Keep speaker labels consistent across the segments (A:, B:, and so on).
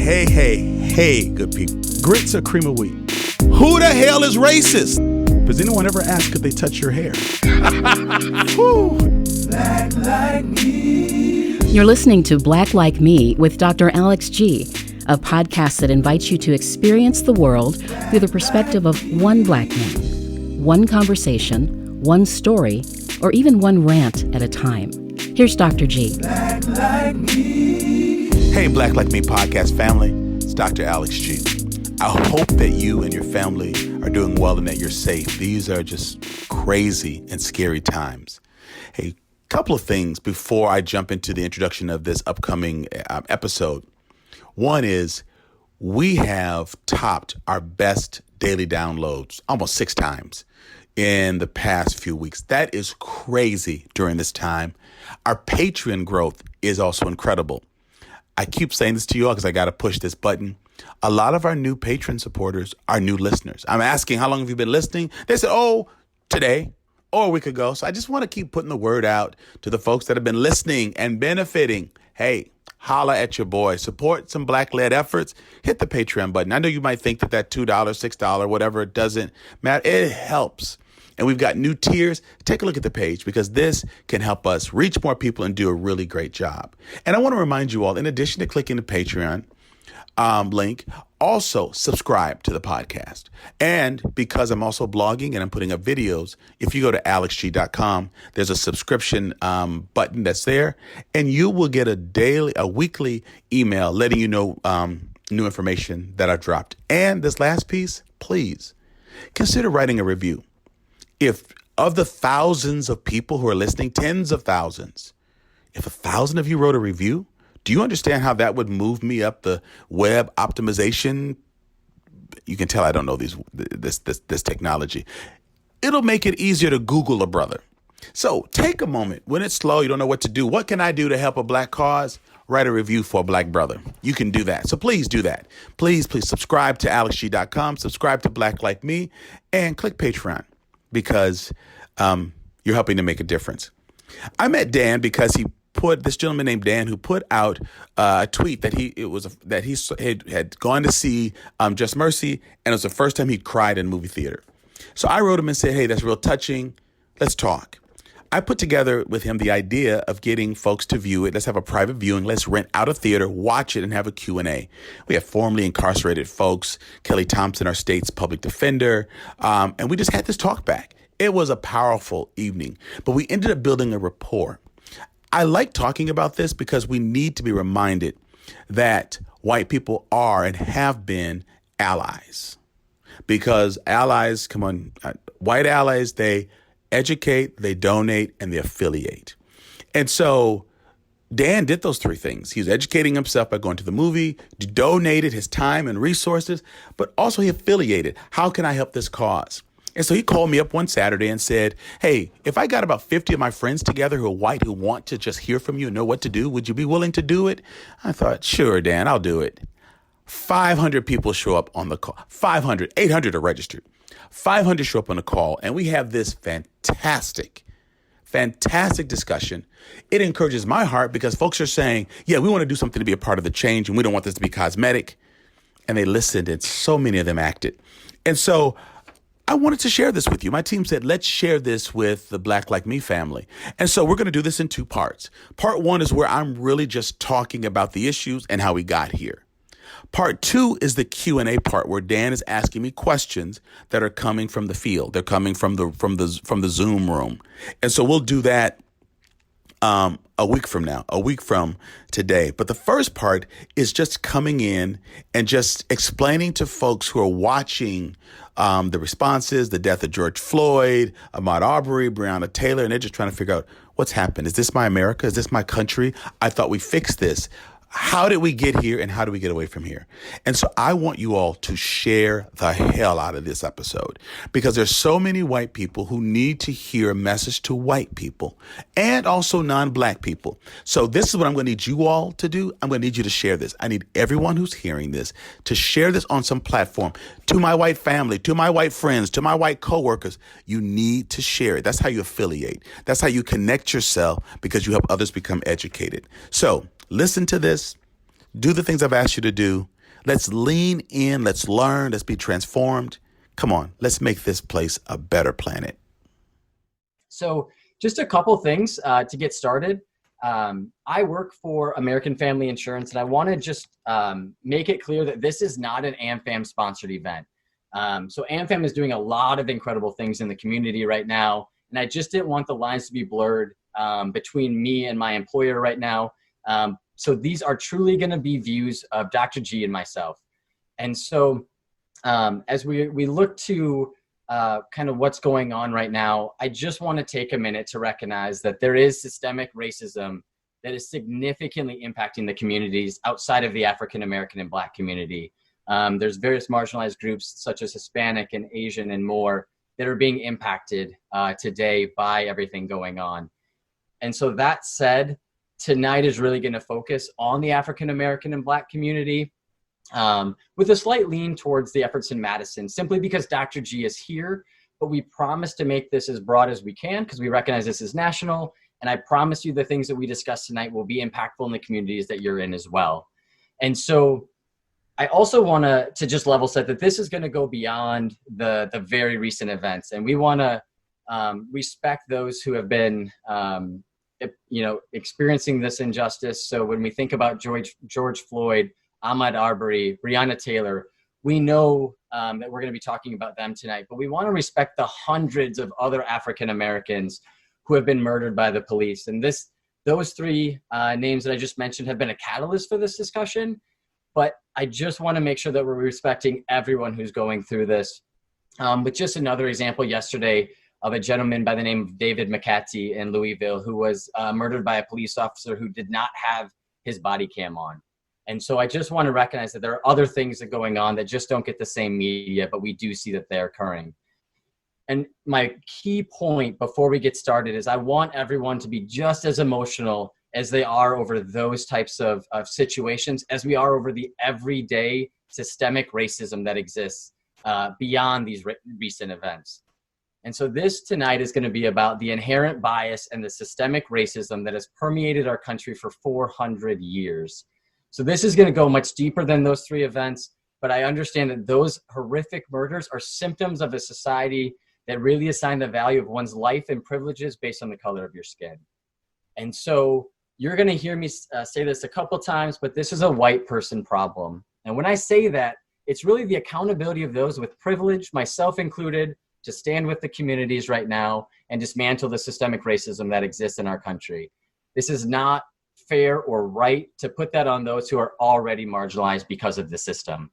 A: Hey, good people. Grits or cream of wheat? Who the hell is racist? Does anyone ever ask could they touch your hair?
B: Black Like Me.
C: You're listening to Black Like Me with Dr. Alex G., a podcast that invites you to experience the world through the perspective of one black man, one conversation, one story, or even one rant at a time. Here's Dr. G.
B: Black Like Me.
A: Hey, Black Like Me podcast family. It's Dr. Alex G. I hope that you and your family are doing well and that you're safe. These are just crazy and scary times. Hey, couple of things before I jump into the introduction of this upcoming episode. One is we have topped our best daily downloads almost 6 times in the past few weeks. That is crazy during this time. Our Patreon growth is also incredible. I keep saying this to you all because I got to push this button. A lot of our new patron supporters are new listeners. I'm asking, how long have you been listening? They said, today or a week ago. So I just want to keep putting the word out to the folks that have been listening and benefiting. Hey, holla at your boy. Support some Black-led efforts. Hit the Patreon button. I know you might think that $2, $6, whatever, it doesn't matter. It helps. And we've got new tiers. Take a look at the page because this can help us reach more people and do a really great job. And I want to remind you all, in addition to clicking the Patreon link, also subscribe to the podcast. And because I'm also blogging and I'm putting up videos, if you go to alexg.com, there's a subscription button that's there, and you will get a weekly email letting you know new information that I've dropped. And this last piece, please consider writing a review. If of the thousands of people who are listening, tens of thousands, if 1,000 of you wrote a review, do you understand how that would move me up the web optimization? You can tell I don't know this technology. It'll make it easier to Google a brother. So take a moment. When it's slow, you don't know what to do. What can I do to help a black cause? Write a review for a black brother. You can do that. So please do that. Please subscribe to alexg.com, subscribe to Black Like Me, and click Patreon because you're helping to make a difference. I met Dan because this gentleman named Dan who put out a tweet that he had gone to see Just Mercy, and it was the first time he'd cried in a movie theater. So I wrote him and said, hey, that's real touching. Let's talk. I put together with him the idea of getting folks to view it. Let's have a private viewing. Let's rent out a theater, watch it, and have a Q&A. We have formerly incarcerated folks, Kelly Thompson, our state's public defender, and we just had this talk back. It was a powerful evening, but we ended up building a rapport. I like talking about this because we need to be reminded that white people are and have been allies. Because allies, white allies, they educate, they donate, and they affiliate. And so Dan did those 3 things. He was educating himself by going to the movie, donated his time and resources, but also he affiliated. How can I help this cause? And so he called me up one Saturday and said, hey, if I got about 50 of my friends together who are white who want to just hear from you and know what to do, would you be willing to do it? I thought, sure, Dan, I'll do it. 500 people show up on the call. 500, 800 are registered. 500 show up on the call, and we have this fantastic discussion. It encourages my heart because folks are saying, yeah, we want to do something to be a part of the change, and we don't want this to be cosmetic. And they listened, and so many of them acted. And so I wanted to share this with you. My team said, let's share this with the Black Like Me family. And so we're going to do this in 2 parts. Part 1 is where I'm really just talking about the issues and how we got here. Part 2 is the Q&A part where Dan is asking me questions that are coming from the field. They're coming from the Zoom room. And so we'll do that a week from today. But the first part is just coming in and just explaining to folks who are watching the responses, the death of George Floyd, Ahmaud Arbery, Breonna Taylor, and they're just trying to figure out what's happened. Is this my America? Is this my country? I thought we fixed this. How did we get here and how do we get away from here? And so I want you all to share the hell out of this episode because there's so many white people who need to hear a message to white people and also non-black people. So this is what I'm going to need you all to do. I'm going to need you to share this. I need everyone who's hearing this to share this on some platform to my white family, to my white friends, to my white coworkers. You need to share it. That's how you affiliate. That's how you connect yourself because you help others become educated. So listen to this, do the things I've asked you to do, Let's lean in, let's learn, let's be transformed. Come on, let's make this place a better planet.
D: So just a couple things to get started. I work for American Family Insurance, and I want to just make it clear that this is not an AmFam sponsored event. So AmFam is doing a lot of incredible things in the community right now, and I just didn't want the lines to be blurred between me and my employer right now. So these are truly going to be views of Dr. G and myself. And so as we look to kind of what's going on right now, I just want to take a minute to recognize that there is systemic racism that is significantly impacting the communities outside of the African American and Black community. There's various marginalized groups such as Hispanic and Asian and more that are being impacted today by everything going on. And so that said, tonight is really going to focus on the African American and Black community, with a slight lean towards the efforts in Madison, simply because Dr. G is here, but we promise to make this as broad as we can because we recognize this is national. And I promise you the things that we discuss tonight will be impactful in the communities that you're in as well. And so I also want to just level set that this is going to go beyond the very recent events. And we want to respect those who have been, experiencing this injustice. So when we think about George Floyd, Ahmaud Arbery, Breonna Taylor, we know that we're going to be talking about them tonight, but we want to respect the hundreds of other African Americans who have been murdered by the police. And those three names that I just mentioned have been a catalyst for this discussion, but I just want to make sure that we're respecting everyone who's going through this. With just another example yesterday of a gentleman by the name of David McCarthy in Louisville, who was murdered by a police officer who did not have his body cam on. And so I just want to recognize that there are other things that are going on that just don't get the same media, but we do see that they're occurring. And my key point before we get started is I want everyone to be just as emotional as they are over those types of situations as we are over the everyday systemic racism that exists beyond these recent events. And so this tonight is going to be about the inherent bias and the systemic racism that has permeated our country for 400 years. So this is going to go much deeper than those three events, but I understand that those horrific murders are symptoms of a society that really assign the value of one's life and privileges based on the color of your skin. And so you're going to hear me say this a couple times, but this is a white person problem. And when I say that, it's really the accountability of those with privilege, myself included, to stand with the communities right now and dismantle the systemic racism that exists in our country. This is not fair or right to put that on those who are already marginalized because of the system.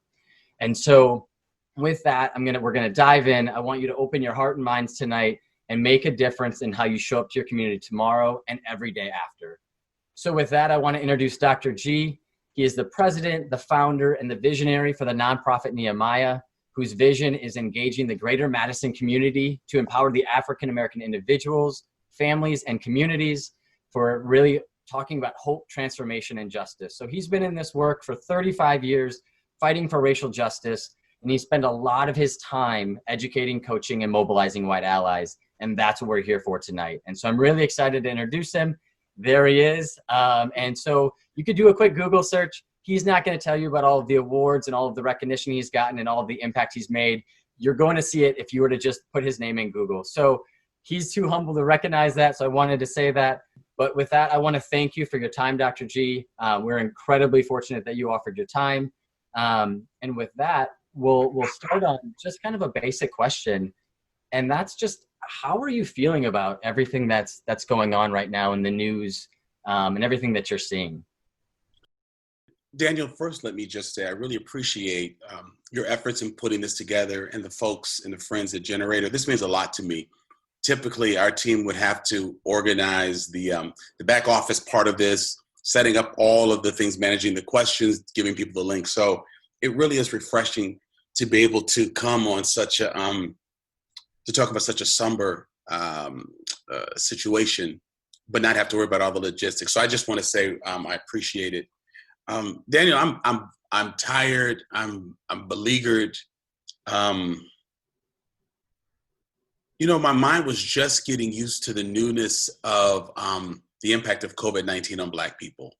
D: And so with that, we're gonna dive in. I want you to open your heart and minds tonight and make a difference in how you show up to your community tomorrow and every day after. So with that, I want to introduce Dr. G. He is the president, the founder, and the visionary for the nonprofit Nehemiah, whose vision is engaging the greater Madison community to empower the African American individuals, families, and communities for really talking about hope, transformation, and justice. So he's been in this work for 35 years, fighting for racial justice, and he spent a lot of his time educating, coaching, and mobilizing white allies, and that's what we're here for tonight. And so I'm really excited to introduce him. There he is. And so you could do a quick Google search. He's not going to tell you about all of the awards and all of the recognition he's gotten and all of the impact he's made. You're going to see it if you were to just put his name in Google. So he's too humble to recognize that, so I wanted to say that. But with that, I want to thank you for your time, Dr. G. We're incredibly fortunate that you offered your time. And with that, we'll start on just kind of a basic question. And that's just, how are you feeling about everything that's going on right now in the news and everything that you're seeing?
A: Daniel, first, let me just say I really appreciate your efforts in putting this together and the folks and the friends at Generator. This means a lot to me. Typically, our team would have to organize the back office part of this, setting up all of the things, managing the questions, giving people the link. So it really is refreshing to be able to come on such a to talk about such a somber situation, but not have to worry about all the logistics. So I just want to say I appreciate it. Daniel, I'm tired. I'm beleaguered. My mind was just getting used to the newness of the impact of COVID-19 on Black people.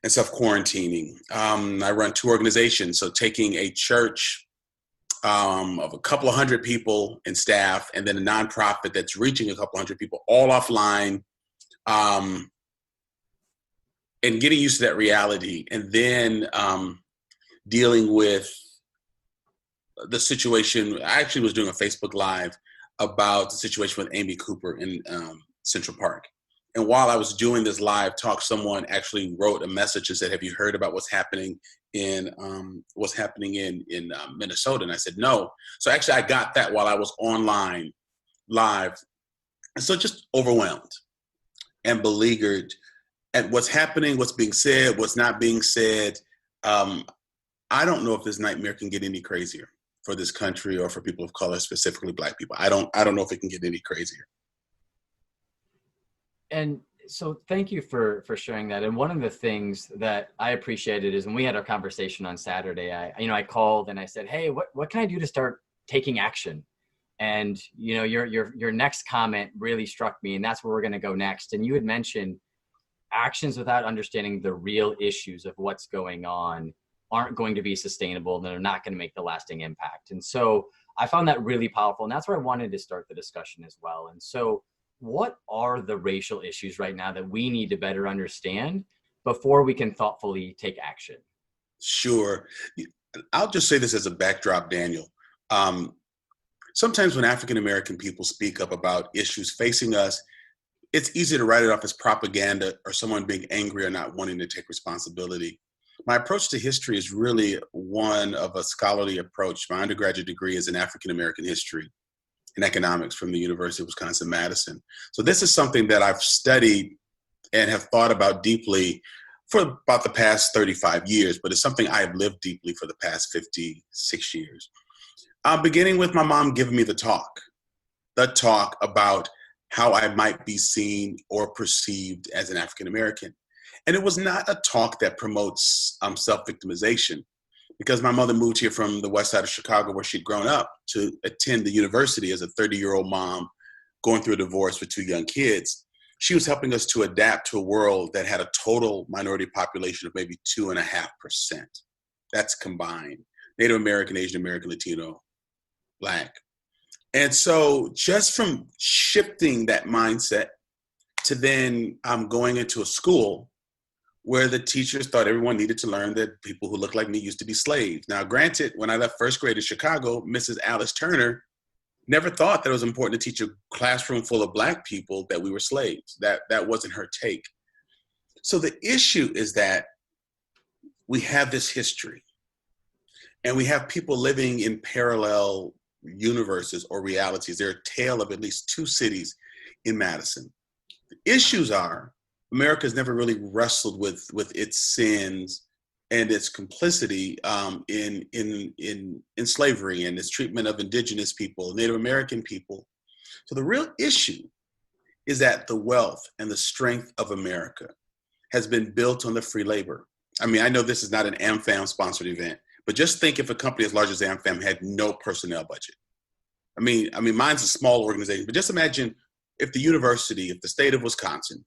A: and self-quarantining. I run 2 organizations, so taking a church of a couple of hundred people and staff, and then a nonprofit that's reaching a couple hundred people all offline, and getting used to that reality, and then dealing with the situation. I actually was doing a Facebook Live about the situation with Amy Cooper in Central Park. And while I was doing this live talk, someone actually wrote a message and said, "Have you heard about what's happening in Minnesota?" And I said, "No." So actually, I got that while I was online live. And so just overwhelmed and beleaguered at what's happening, what's being said, what's not being said. I don't know if this nightmare can get any crazier for this country or for people of color, specifically Black people. I don't know if it can get any crazier.
D: And so thank you for sharing that. And one of the things that I appreciated is when we had our conversation on Saturday, I called and I said, "Hey, what can I do to start taking action?" And, your next comment really struck me, and that's where we're going to go next. And you had mentioned actions without understanding the real issues of what's going on aren't going to be sustainable, and they're not going to make the lasting impact. And so I found that really powerful. And that's where I wanted to start the discussion as well. And so what are the racial issues right now that we need to better understand before we can thoughtfully take action?
A: Sure. I'll just say this as a backdrop, Daniel. Sometimes when African-American people speak up about issues facing us, it's easy to write it off as propaganda or someone being angry or not wanting to take responsibility. My approach to history is really one of a scholarly approach. My undergraduate degree is in African-American history and economics from the University of Wisconsin-Madison. So this is something that I've studied and have thought about deeply for about the past 35 years, but it's something I've lived deeply for the past 56 years. Beginning with my mom giving me the talk about how I might be seen or perceived as an African-American. And it was not a talk that promotes self-victimization, because my mother moved here from the west side of Chicago, where she'd grown up, to attend the university as a 30-year-old mom going through a divorce with 2 young kids. She was helping us to adapt to a world that had a total minority population of maybe 2.5%. That's combined. Native American, Asian American, Latino, Black. And so just from shifting that mindset to then going into a school where the teachers thought everyone needed to learn that people who look like me used to be slaves. Now, granted, when I left first grade in Chicago, Mrs. Alice Turner never thought that it was important to teach a classroom full of Black people that we were slaves. That wasn't her take. So the issue is that we have this history, and we have people living in parallel universes or realities. They're a tale of at least 2 cities in Madison. The issues are America's never really wrestled with its sins and its complicity in slavery and its treatment of indigenous people, Native American people. So the real issue is that the wealth and the strength of America has been built on the free labor. I mean, I know this is not an AmFam sponsored event, but just think if a company as large as AmFam had no personnel budget. I mean, mine's a small organization, but just imagine if the university, if the state of Wisconsin,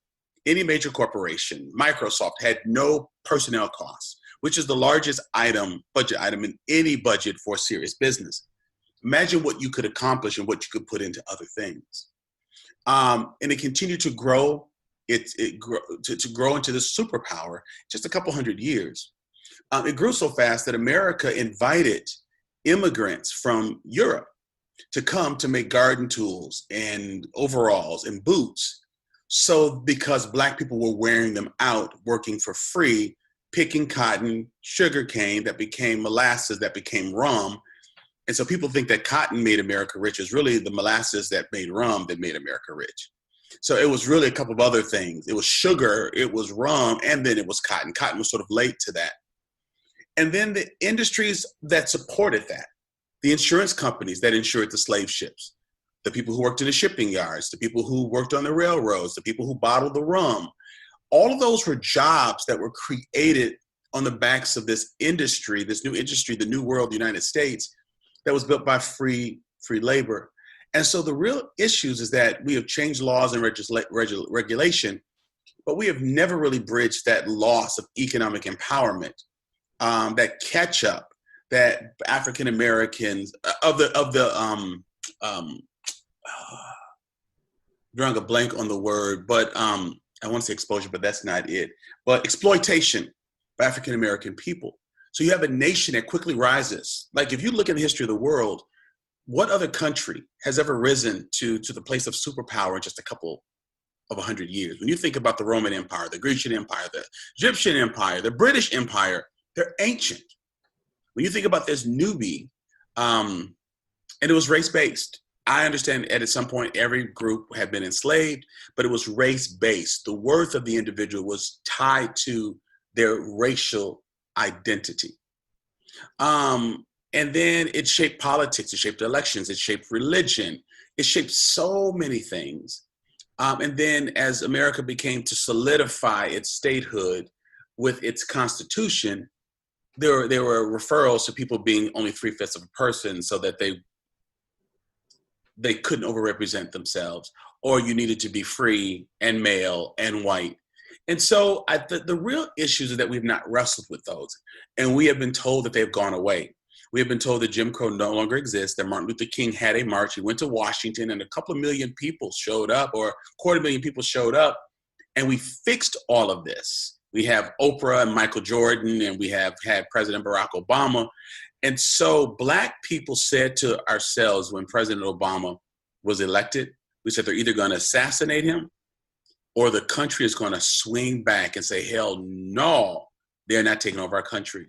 A: any major corporation, Microsoft, had no personnel costs, which is the largest budget item in any budget for a serious business. Imagine what you could accomplish and what you could put into other things. And it continued to grow, to grow into this superpower just a couple hundred years. It grew so fast that America invited immigrants from Europe to come to make garden tools and overalls and boots. So because Black people were wearing them out, working for free, picking cotton, sugar cane that became molasses, that became rum. And so people think that cotton made America rich. It's really the molasses that made rum that made America rich. So it was really a couple of other things. It was sugar, it was rum, and then it was cotton. Cotton was sort of late to that. And then the industries that supported that, the insurance companies that insured the slave ships, the people who worked in the shipping yards, the people who worked on the railroads, the people who bottled the rum. All of those were jobs that were created on the backs of this industry, this new industry, the new world, the United States, that was built by free labor. And so the real issues is that we have changed laws and regulation, but we have never really bridged that loss of economic empowerment, that catch up that African Americans drawing a blank on the word, but I want to say exposure, but that's not it. But exploitation of African American people. So you have a nation that quickly rises. Like if you look at the history of the world, what other country has ever risen to the place of superpower in just a couple of 100 years? When you think about the Roman Empire, the Grecian Empire, the Egyptian Empire, the British Empire, they're ancient. When you think about this newbie, and it was race-based. I understand at some point every group had been enslaved, but it was race-based. The worth of the individual was tied to their racial identity. And then it shaped politics, it shaped elections, it shaped religion, it shaped so many things. And then as America became to solidify its statehood with its constitution, there were referrals to people being only 3/5 of a person so that they couldn't overrepresent themselves, or you needed to be free and male and white. And so the real issues are that we've not wrestled with those. And we have been told that they've gone away. We have been told that Jim Crow no longer exists, that Martin Luther King had a march. He went to Washington and a couple of million people showed up, or 250,000 people showed up, and we fixed all of this. We have Oprah and Michael Jordan, and we have had President Barack Obama. And so Black people said to ourselves when President Obama was elected, we said they're either going to assassinate him or the country is going to swing back and say, hell no, they're not taking over our country.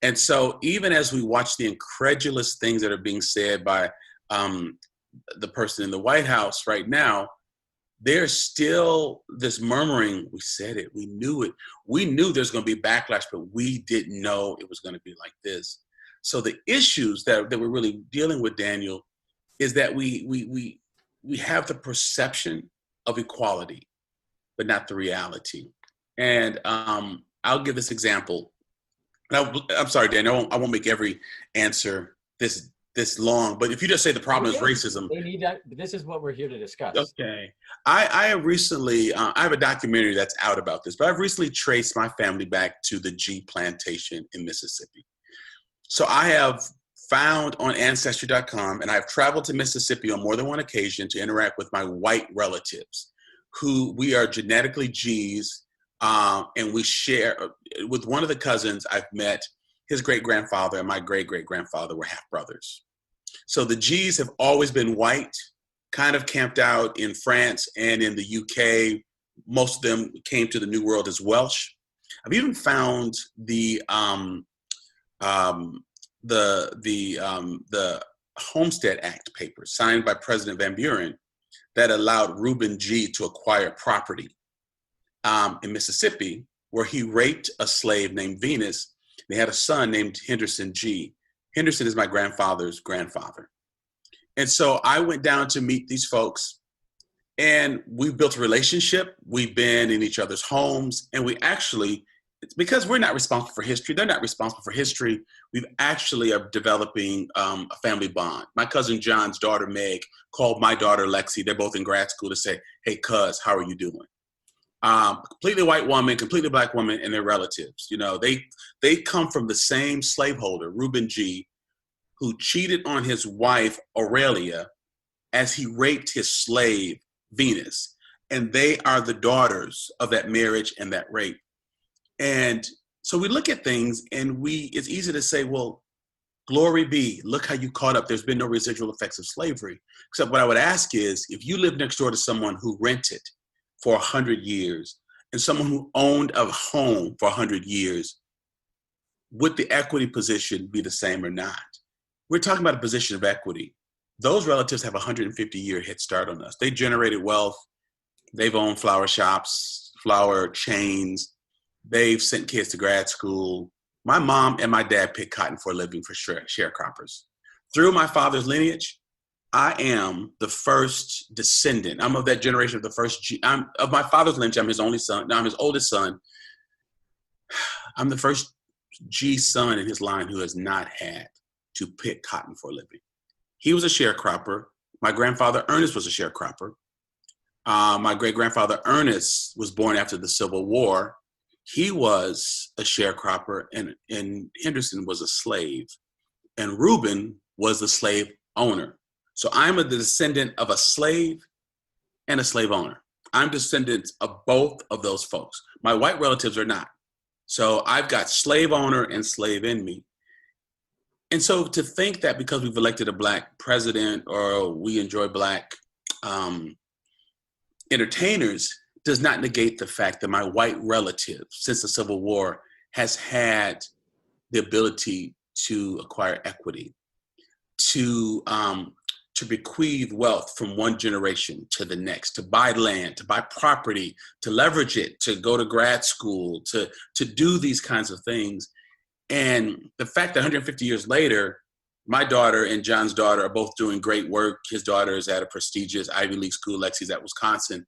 A: And so even as we watch the incredulous things that are being said by the person in the White House right now, there's still this murmuring, we said it, we knew it. We knew there's going to be backlash, but we didn't know it was going to be like this. So the issues that we're really dealing with, Daniel, is that we have the perception of equality, but not the reality. And I'll give this example. I'm sorry, Daniel, I won't make every answer this long, but if you just say the problem is racism.
D: This is what we're here to discuss.
A: Okay. I have recently, I have a documentary that's out about this, but I've recently traced my family back to the G plantation in Mississippi. So I have found on Ancestry.com, and I've traveled to Mississippi on more than one occasion to interact with my white relatives, who we are genetically G's, and we share, with one of the cousins I've met, his great-grandfather and my great-great-grandfather were half-brothers. So the G's have always been white, kind of camped out in France and in the UK. Most of them came to the New World as Welsh. I've even found the Homestead Act papers signed by President Van Buren that allowed Reuben G to acquire property in Mississippi, where he raped a slave named Venus. They had a son named Henderson G. Henderson is my grandfather's grandfather. And so I went down to meet these folks, and we built a relationship. We've been in each other's homes, and we actually, it's because we're not responsible for history. They're not responsible for history. We've actually are developing a family bond. My cousin John's daughter, Meg, called my daughter, Lexi. They're both in grad school to say, hey, cuz, how are you doing? Completely white woman, completely Black woman, and their relatives. You know, they come from the same slaveholder, Reuben G., who cheated on his wife, Aurelia, as he raped his slave, Venus. And they are the daughters of that marriage and that rape. And so we look at things, and it's easy to say, well, glory be, look how you caught up. There's been no residual effects of slavery. Except what I would ask is, if you live next door to someone who rented for 100 years and someone who owned a home for 100 years, would the equity position be the same or not? We're talking about a position of equity. Those relatives have a 150-year head start on us. They generated wealth. They've owned flower shops, flower chains. They've sent kids to grad school. My mom and my dad picked cotton for a living for sharecroppers. Through my father's lineage, I am the first descendant. I'm of that generation of the first G. I'm of my father's lineage. I'm his only son. Now I'm his oldest son. I'm the first G son in his line who has not had to pick cotton for a living. He was a sharecropper. My grandfather Ernest was a sharecropper. My great-grandfather Ernest was born after the Civil War. He was a sharecropper, and Henderson was a slave. And Reuben was the slave owner. So I'm a descendant of a slave and a slave owner. I'm descendants of both of those folks. My white relatives are not. So I've got slave owner and slave in me. And so to think that because we've elected a Black president or we enjoy Black entertainers does not negate the fact that my white relative, since the Civil War, has had the ability to acquire equity, to bequeath wealth from one generation to the next, to buy land, to buy property, to leverage it, to go to grad school, to do these kinds of things. And the fact that 150 years later, my daughter and John's daughter are both doing great work. His daughter is at a prestigious Ivy League school, Lexi's at Wisconsin.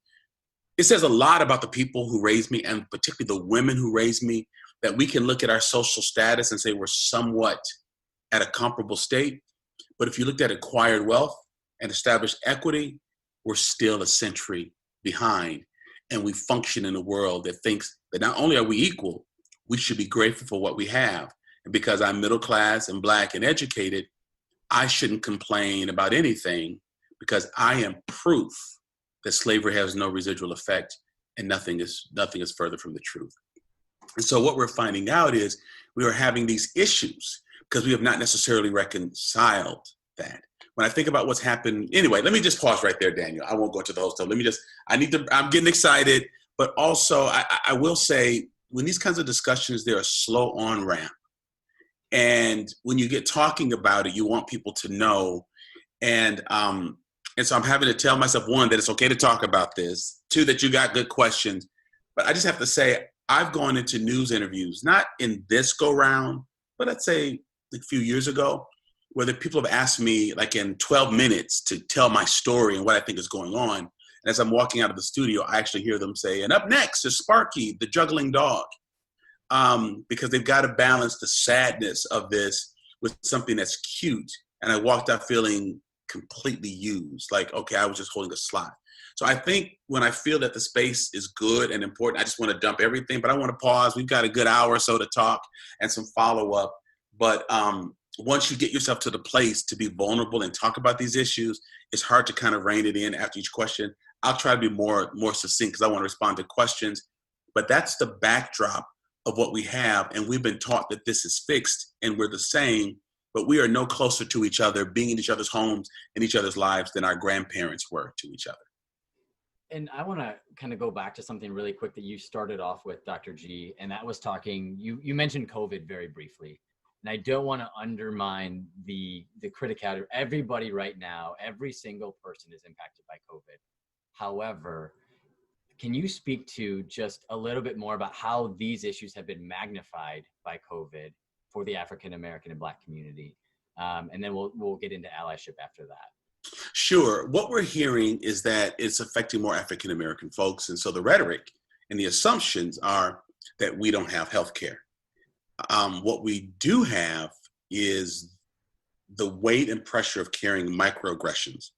A: It says a lot about the people who raised me, and particularly the women who raised me, that we can look at our social status and say we're somewhat at a comparable state. But if you looked at acquired wealth and established equity, we're still a century behind. And we function in a world that thinks that not only are we equal, we should be grateful for what we have. And because I'm middle class and Black and educated, I shouldn't complain about anything because I am proof that slavery has no residual effect and nothing is further from the truth. And so what we're finding out is we are having these issues because we have not necessarily reconciled that. When I think about what's happened, anyway, let me just pause right there, Daniel. I won't go into the whole stuff. I'm getting excited, but also I will say when these kinds of discussions, they're a slow on ramp. And when you get talking about it, you want people to know. And so I'm having to tell myself, one, that it's okay to talk about this. Two, that you got good questions. But I just have to say, I've gone into news interviews, not in this go round, but I'd say a few years ago, where the people have asked me like in 12 minutes to tell my story and what I think is going on. And as I'm walking out of the studio, I actually hear them say, and up next is Sparky, the juggling dog. Because they've got to balance the sadness of this with something that's cute. And I walked out feeling completely used, like, okay, I was just holding a slot. So I think when I feel that the space is good and important, I just want to dump everything, but I want to pause. We've got a good hour or so to talk and some follow-up. But once you get yourself to the place to be vulnerable and talk about these issues, it's hard to kind of rein it in after each question. I'll try to be more succinct because I want to respond to questions. But that's the backdrop of what we have. And we've been taught that this is fixed and we're the same, but we are no closer to each other, being in each other's homes and each other's lives than our grandparents were to each other.
D: And I want to kind of go back to something really quick that you started off with, Dr. G, and that was talking, you mentioned COVID very briefly. And I don't want to undermine the criticality. Everybody right now, every single person is impacted by COVID. However, can you speak to just a little bit more about how these issues have been magnified by COVID for the African American and Black community? And then we'll get into allyship after that.
A: Sure. What we're hearing is that it's affecting more African American folks. And so the rhetoric and the assumptions are that we don't have health care. What we do have is the weight and pressure of carrying microaggressions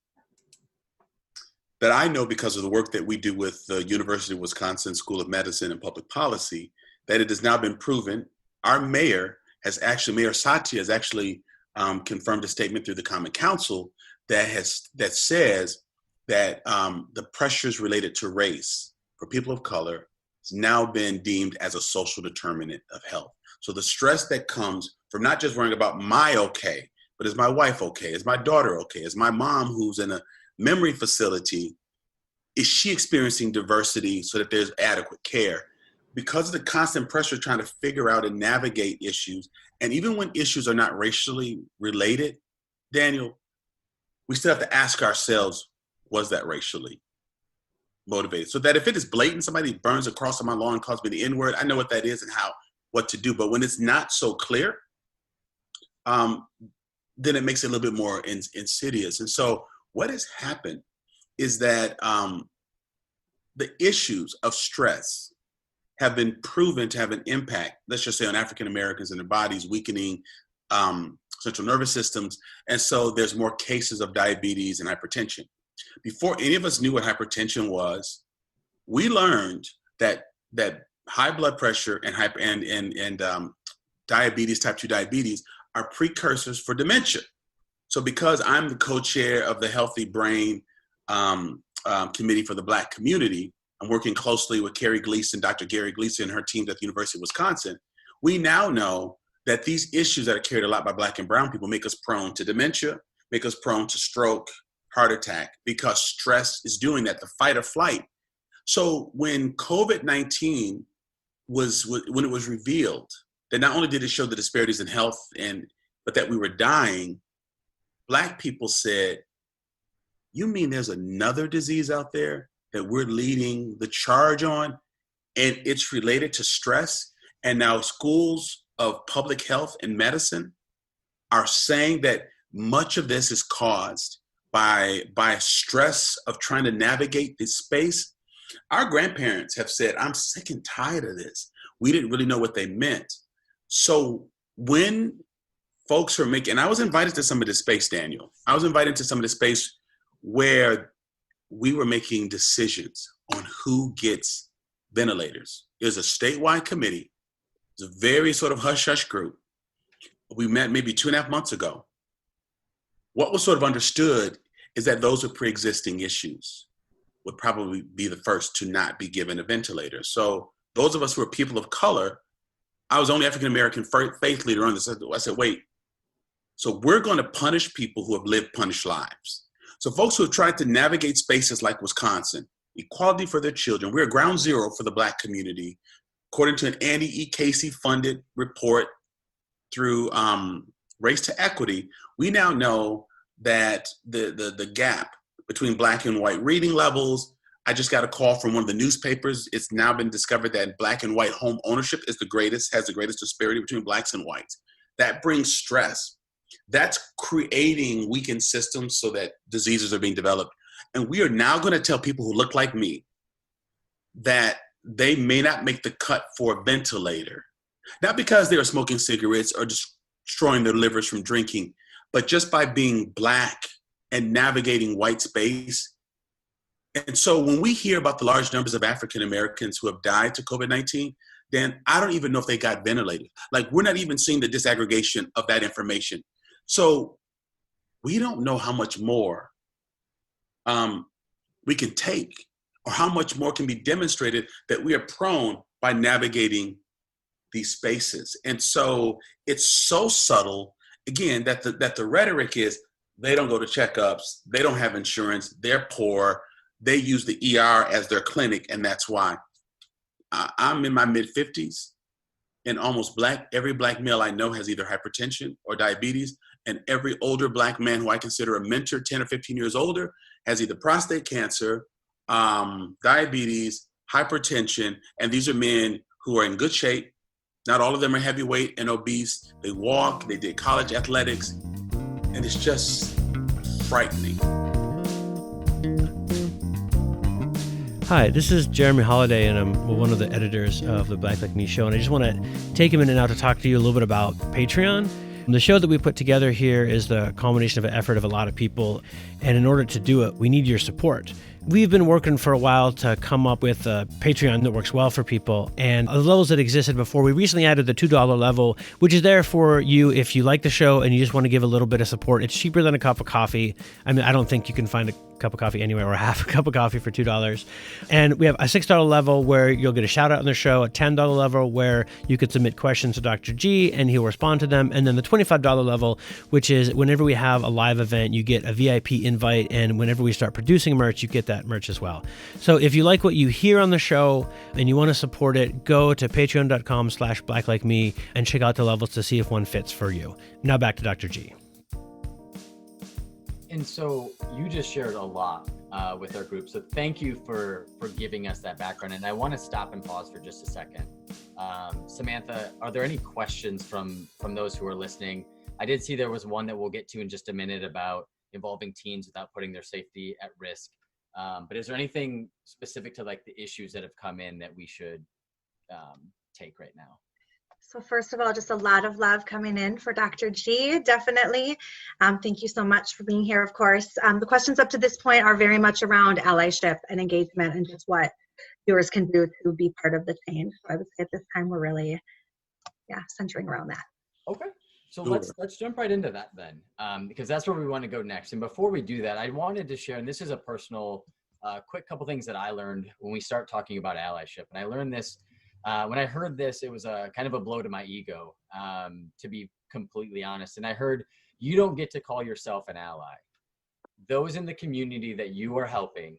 A: that I know because of the work that we do with the University of Wisconsin School of Medicine and Public Policy, that it has now been proven. Our Mayor Sati has actually confirmed a statement through the Common Council that says that the pressures related to race for people of color has now been deemed as a social determinant of health. So the stress that comes from not just worrying about my okay, but is my wife okay? Is my daughter okay? Is my mom who's in a memory facility, is she experiencing diversity so that there's adequate care? Because of the constant pressure trying to figure out and navigate issues, and even when issues are not racially related, Daniel, we still have to ask ourselves, was that racially motivated? So that if it is blatant, somebody burns across on my lawn and calls me the N-word, I know what that is and what to do. But when it's not so clear, then it makes it a little bit more insidious. And so what has happened is that the issues of stress have been proven to have an impact, let's just say on African Americans and their bodies, weakening central nervous systems. And so there's more cases of diabetes and hypertension. Before any of us knew what hypertension was, we learned that high blood pressure and diabetes, type 2 diabetes, are precursors for dementia. So because I'm the co-chair of the Healthy Brain Committee for the Black community, I'm working closely with Carrie Gleason, Dr. Gary Gleason, and her team at the University of Wisconsin. We now know that these issues that are carried a lot by Black and brown people make us prone to dementia, make us prone to stroke, heart attack, because stress is doing that, the fight or flight. So when COVID-19 when it was revealed, that not only did it show the disparities in health, but that we were dying, Black people said, you mean there's another disease out there that we're leading the charge on, and it's related to stress? And now schools of public health and medicine are saying that much of this is caused by stress of trying to navigate this space. Our grandparents have said, I'm sick and tired of this. We didn't really know what they meant. So when folks are making, and I was invited to some of this space, Daniel. I was invited to some of the space where we were making decisions on who gets ventilators. There's a statewide committee. It's a very sort of hush-hush group. We met maybe 2.5 months ago. What was sort of understood is that those with pre-existing issues would probably be the first to not be given a ventilator. So those of us who are people of color, I was only African-American faith leader on this. I said, wait, so we're going to punish people who have lived punished lives. So folks who have tried to navigate spaces like Wisconsin, equality for their children, we're ground zero for the Black community. According to an Andy E. Casey funded report through Race to Equity, we now know that the gap between Black and white reading levels, I just got a call from one of the newspapers. It's now been discovered that Black and white home ownership has the greatest disparity between Blacks and whites. That brings stress. That's creating weakened systems so that diseases are being developed. And we are now going to tell people who look like me that they may not make the cut for a ventilator, not because they are smoking cigarettes or destroying their livers from drinking, but just by being Black and navigating white space. And so when we hear about the large numbers of African Americans who have died to COVID-19, then I don't even know if they got ventilated. Like, we're not even seeing the disaggregation of that information. So we don't know how much more we can take, or how much more can be demonstrated that we are prone by navigating these spaces. And so it's so subtle, again, that the rhetoric is they don't go to checkups, they don't have insurance, they're poor, they use the ER as their clinic, and that's why. I'm in my mid-50s, and almost every Black male I know has either hypertension or diabetes, and every older Black man who I consider a mentor, 10 or 15 years older, has either prostate cancer, diabetes, hypertension, and these are men who are in good shape. Not all of them are heavyweight and obese. They walk, they did college athletics, and it's just frightening.
E: Hi, this is Jeremy Holiday, and I'm one of the editors of the Black Like Me show, and I just want to take a minute now to talk to you a little bit about Patreon. The show that we put together here is the culmination of an effort of a lot of people, and in order to do it, we need your support. We've been working for a while to come up with a Patreon that works well for people, and the levels that existed before, we recently added the $2 level, which is there for you if you like the show and you just want to give a little bit of support. It's cheaper than a cup of coffee. I mean, I don't think you can find a cup of coffee anywhere, or half a cup of coffee for $2. And we have a $6 level where you'll get a shout out on the show, a $10 level where you could submit questions to Dr. G and he'll respond to them, and then the $25 level, which is whenever we have a live event, you get a VIP invite, and whenever we start producing merch, you get that merch as well. So if you like what you hear on the show and you want to support it, go to patreon.com/blacklikeme and check out the levels to see if one fits for you. Now back to Dr. G.
D: And so you just shared a lot with our group. So thank you for giving us that background. And I want to stop and pause for just a second. Samantha, are there any questions from those who are listening? I did see there was one that we'll get to in just a minute about involving teens without putting their safety at risk. But is there anything specific to like the issues that have come in that we should take right now?
F: So first of all, just a lot of love coming in for Dr. G, definitely. Thank you so much for being here, of course. The questions up to this point are very much around allyship and engagement and just what viewers can do to be part of the change. So I would say at this time, we're really, centering around that.
D: Okay. So let's jump right into that then, because that's where we want to go next. And before we do that, I wanted to share, and this is a personal, quick couple things that I learned when we start talking about allyship. And I learned this, when I heard this, it was a kind of a blow to my ego, to be completely honest. And I heard, you don't get to call yourself an ally. Those in the community that you are helping,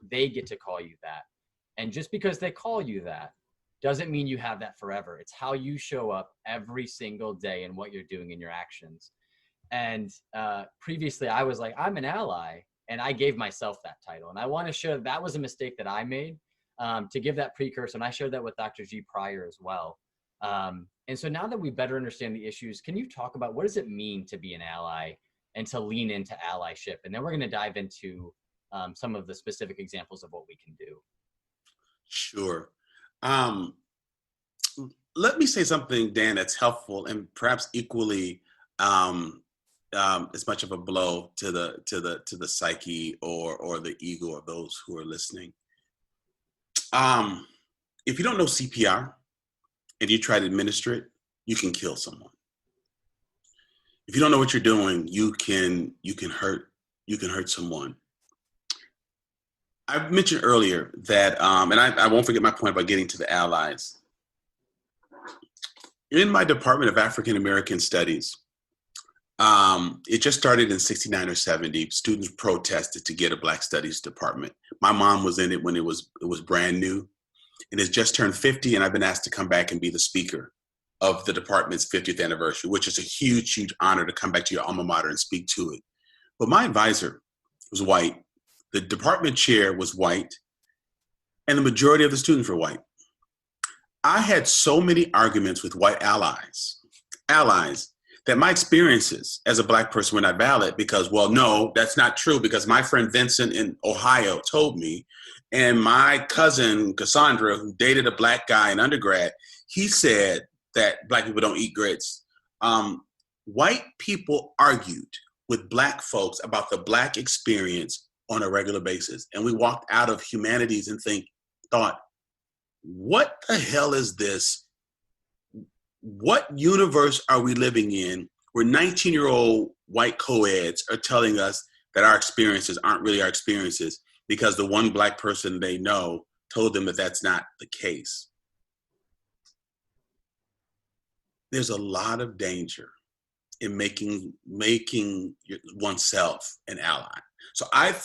D: they get to call you that. And just because they call you that doesn't mean you have that forever. It's how you show up every single day and what you're doing in your actions. And previously I was like, I'm an ally, and I gave myself that title. And I want to share that was a mistake that I made, to give that precursor. And I shared that with Dr. G prior as well. And so now that we better understand the issues, can you talk about what does it mean to be an ally and to lean into allyship? And then we're going to dive into some of the specific examples of what we can do.
A: Sure. Let me say something, Dan, that's helpful and perhaps equally as much of a blow to the psyche or the ego of those who are listening. If you don't know CPR and you try to administer it, you can kill someone. If you don't know what you're doing, you can hurt someone. I mentioned earlier that, and I won't forget my point about getting to the allies. In my Department of African American Studies, it just started in 69 or 70. Students protested to get a Black Studies department. My mom was in it when it was brand new, and it's just turned 50, and I've been asked to come back and be the speaker of the department's 50th anniversary, which is a huge, huge honor to come back to your alma mater and speak to it. But my advisor was white. The department chair was white, and the majority of the students were white. I had so many arguments with white allies, that my experiences as a Black person were not valid because, well, no, that's not true because my friend Vincent in Ohio told me, and my cousin Cassandra, who dated a Black guy in undergrad, he said that Black people don't eat grits. White people argued with Black folks about the Black experience on a regular basis. And we walked out of humanities and thought, what the hell is this? What universe are we living in where 19-year-old white co-eds are telling us that our experiences aren't really our experiences because the one Black person they know told them that that's not the case? There's a lot of danger in making oneself an ally. So I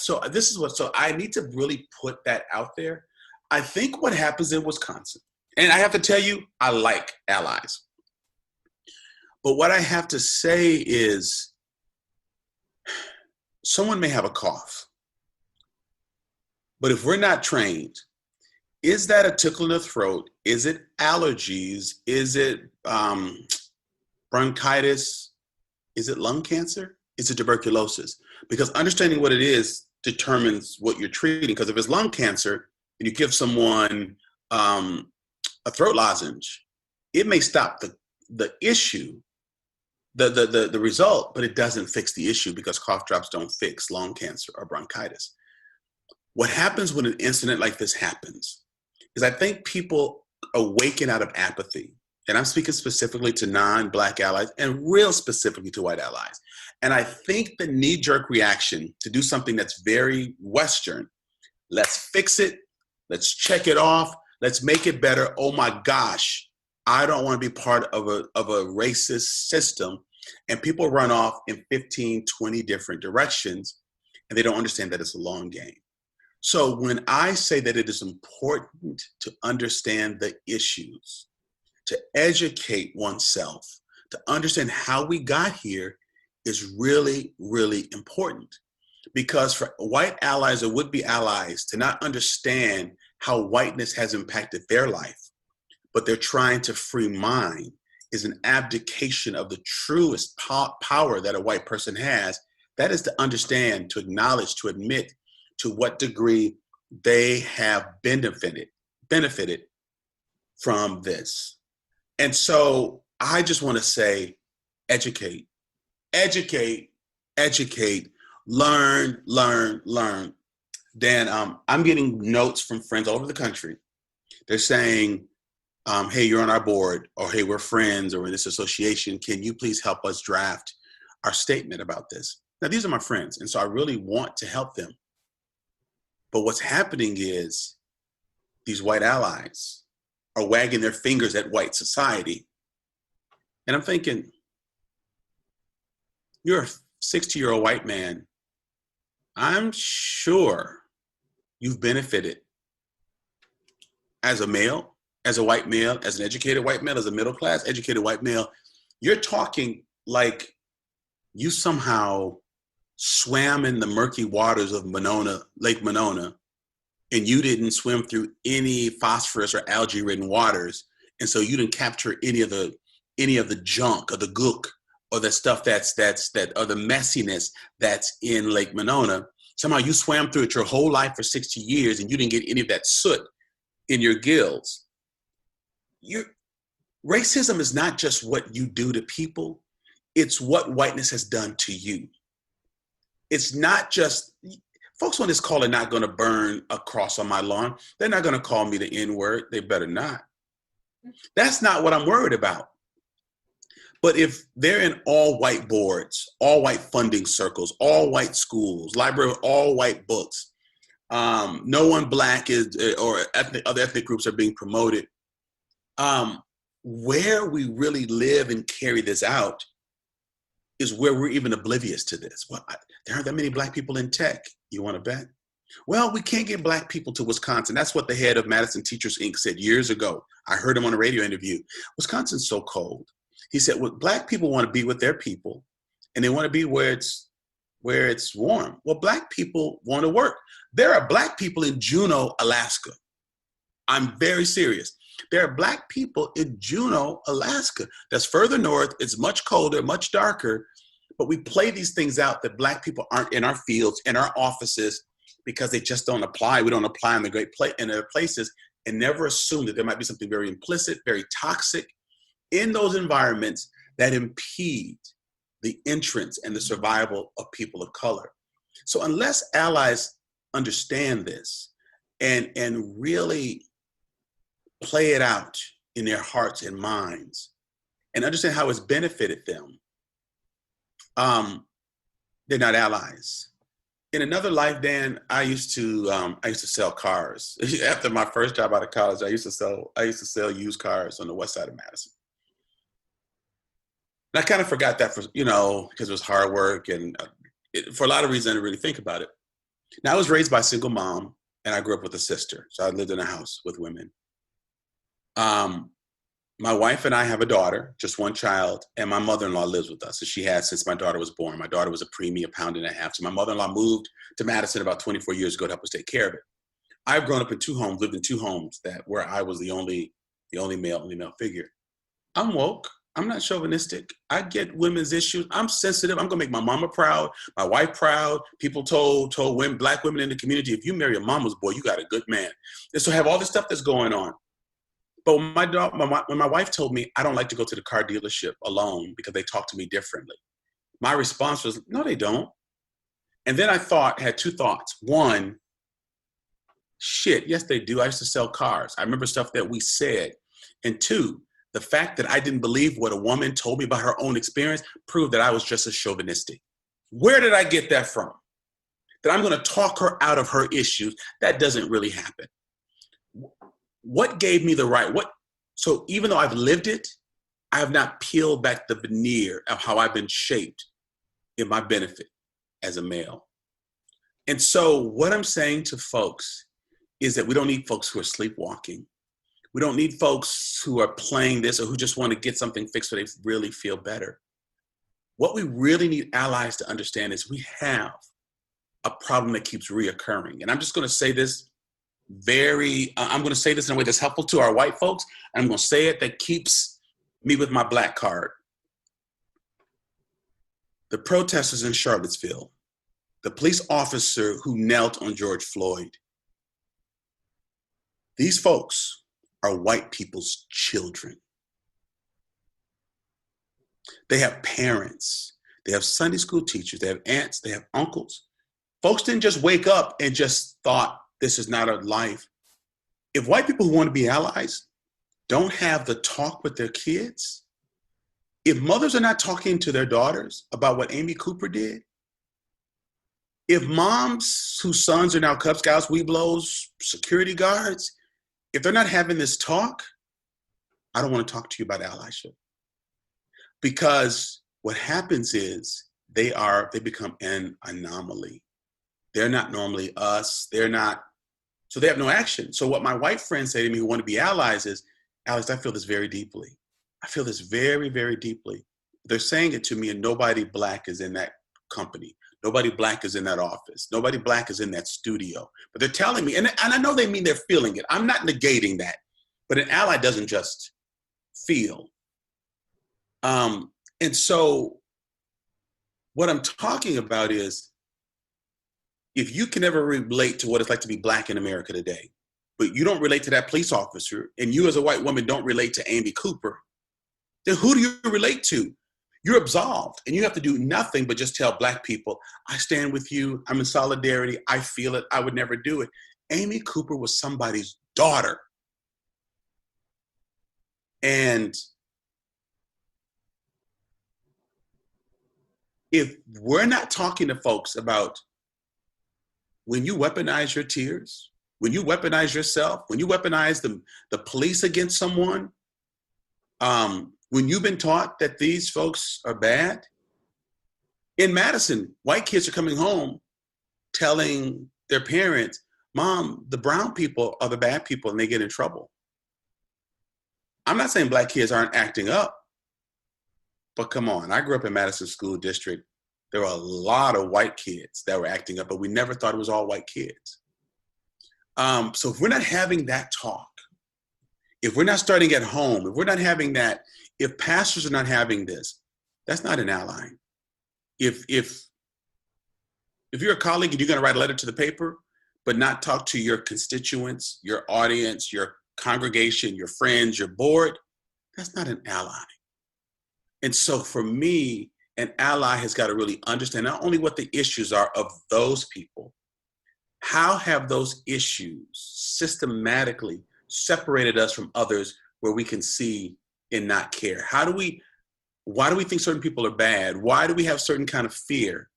A: need to really put that out there. I think what happens in Wisconsin, and I have to tell you, I like allies. But what I have to say is, someone may have a cough, but if we're not trained, is that a tickle in the throat? Is it allergies? Is it bronchitis? Is it lung cancer? Is it tuberculosis? Because understanding what it is determines what you're treating. Because if it's lung cancer and you give someone a throat lozenge, it may stop the issue, the result, but it doesn't fix the issue because cough drops don't fix lung cancer or bronchitis. What happens when an incident like this happens is I think people awaken out of apathy. And I'm speaking specifically to non-Black allies and real specifically to white allies. And I think the knee-jerk reaction to do something that's very Western, let's fix it, let's check it off, let's make it better. Oh my gosh, I don't want to be part of a racist system. And people run off in 15, 20 different directions, and they don't understand that it's a long game. So when I say that it is important to understand the issues, to educate oneself, to understand how we got here is really, really important. Because for white allies or would-be allies to not understand how whiteness has impacted their life, but they're trying to free mind, is an abdication of the truest power that a white person has. That is to understand, to acknowledge, to admit to what degree they have benefited from this. And so I just want to say, educate, educate, educate, learn, learn, learn. Dan, I'm getting notes from friends all over the country. They're saying, hey, you're on our board, or hey, we're friends, or in this association. Can you please help us draft our statement about this? Now, these are my friends, and so I really want to help them. But what's happening is these white allies are wagging their fingers at white society. And I'm thinking, you're a 60-year-old white man. I'm sure you've benefited as a male, as a white male, as an educated white male, as a middle class educated white male. You're talking like you somehow swam in the murky waters of Monona, Lake Monona, and you didn't swim through any phosphorus or algae-ridden waters, and so you didn't capture any of the junk or the gook or the stuff that or the messiness that's in Lake Monona. Somehow you swam through it your whole life for 60 years, and you didn't get any of that soot in your gills. Racism is not just what you do to people, it's what whiteness has done to you. It's not just, folks on this call are not going to burn a cross on my lawn. They're not going to call me the N-word. They better not. That's not what I'm worried about. But if they're in all white boards, all white funding circles, all white schools, library, all white books, no one black is, or other ethnic groups are being promoted. Where we really live and carry this out is where we're even oblivious to this. Well, there aren't that many black people in tech. You want to bet? Well, we can't get black people to Wisconsin. That's what the head of Madison Teachers Inc. said years ago. I heard him on a radio interview. Wisconsin's so cold. He said, well, black people want to be with their people, and they want to be where it's warm. Well, black people want to work. There are black people in Juneau, Alaska. I'm very serious. There are black people in Juneau, Alaska. That's further north. It's much colder, much darker. But we play these things out that black people aren't in our fields, in our offices, because they just don't apply. We don't apply in in their places, and never assume that there might be something very implicit, very toxic in those environments that impede the entrance and the survival of people of color. So unless allies understand this and really play it out in their hearts and minds and understand how it's benefited them, they're not allies. In another life, Dan, I used to sell cars. After my first job out of college, I used to sell used cars on the west side of Madison. And I kind of forgot that because it was hard work, and for a lot of reasons I didn't really think about it. Now, I was raised by a single mom, and I grew up with a sister. So I lived in a house with women. My wife and I have a daughter, just one child, and my mother-in-law lives with us. So she has since my daughter was born. My daughter was a preemie, 1.5 pounds. So my mother-in-law moved to Madison about 24 years ago to help us take care of it. I've grown up in lived in two homes where I was the only male figure. I'm woke. I'm not chauvinistic. I get women's issues. I'm sensitive. I'm gonna make my mama proud, my wife proud. People told women, black women in the community, if you marry a mama's boy, you got a good man. And so I have all this stuff that's going on. But when my wife told me I don't like to go to the car dealership alone because they talk to me differently, my response was, no, they don't. And then I had two thoughts. One, shit, yes, they do. I used to sell cars. I remember stuff that we said. And two, the fact that I didn't believe what a woman told me about her own experience proved that I was just as chauvinistic. Where did I get that from? That I'm going to talk her out of her issues? That doesn't really happen. What gave me the right? So even though I've lived it, I have not peeled back the veneer of how I've been shaped in my benefit as a male. And so what I'm saying to folks is that we don't need folks who are sleepwalking. We don't need folks who are playing this or who just want to get something fixed so they really feel better. What we really need allies to understand is we have a problem that keeps reoccurring. And I'm just going to say this I'm going to say this in a way that's helpful to our white folks. And I'm going to say it that keeps me with my black card. The protesters in Charlottesville, the police officer who knelt on George Floyd, these folks are white people's children. They have parents. They have Sunday school teachers. They have aunts. They have uncles. Folks didn't just wake up and just thought this is not a life. If white people who want to be allies don't have the talk with their kids, if mothers are not talking to their daughters about what Amy Cooper did, if moms whose sons are now Cub Scouts, Weeblos, security guards, if they're not having this talk, I don't want to talk to you about allyship. Because what happens is they become an anomaly. They're not normally us. So they have no action. So what my white friends say to me who want to be allies is, Alex, I feel this very deeply. I feel this very, very deeply. They're saying it to me and nobody Black is in that company. Nobody Black is in that office. Nobody Black is in that studio. But they're telling me, and I know they mean they're feeling it. I'm not negating that. But an ally doesn't just feel. And so what I'm talking about is, if you can ever relate to what it's like to be Black in America today, but you don't relate to that police officer, and you as a white woman don't relate to Amy Cooper, then who do you relate to? You're absolved, and you have to do nothing but just tell Black people, I stand with you, I'm in solidarity, I feel it, I would never do it. Amy Cooper was somebody's daughter. And if we're not talking to folks about when you weaponize your tears, when you weaponize yourself, when you weaponize the police against someone, when you've been taught that these folks are bad. In Madison, white kids are coming home telling their parents, Mom, the brown people are the bad people and they get in trouble. I'm not saying Black kids aren't acting up, but come on, I grew up in Madison School District. There were a lot of white kids that were acting up, but we never thought it was all white kids. So if we're not having that talk, if we're not starting at home, if we're not having that, if pastors are not having this, that's not an ally. If you're a colleague and you're gonna write a letter to the paper, but not talk to your constituents, your audience, your congregation, your friends, your board, that's not an ally. And so for me, an ally has got to really understand not only what the issues are of those people, how have those issues systematically separated us from others where we can see and not care? Why do we think certain people are bad? Why do we have certain kind of fear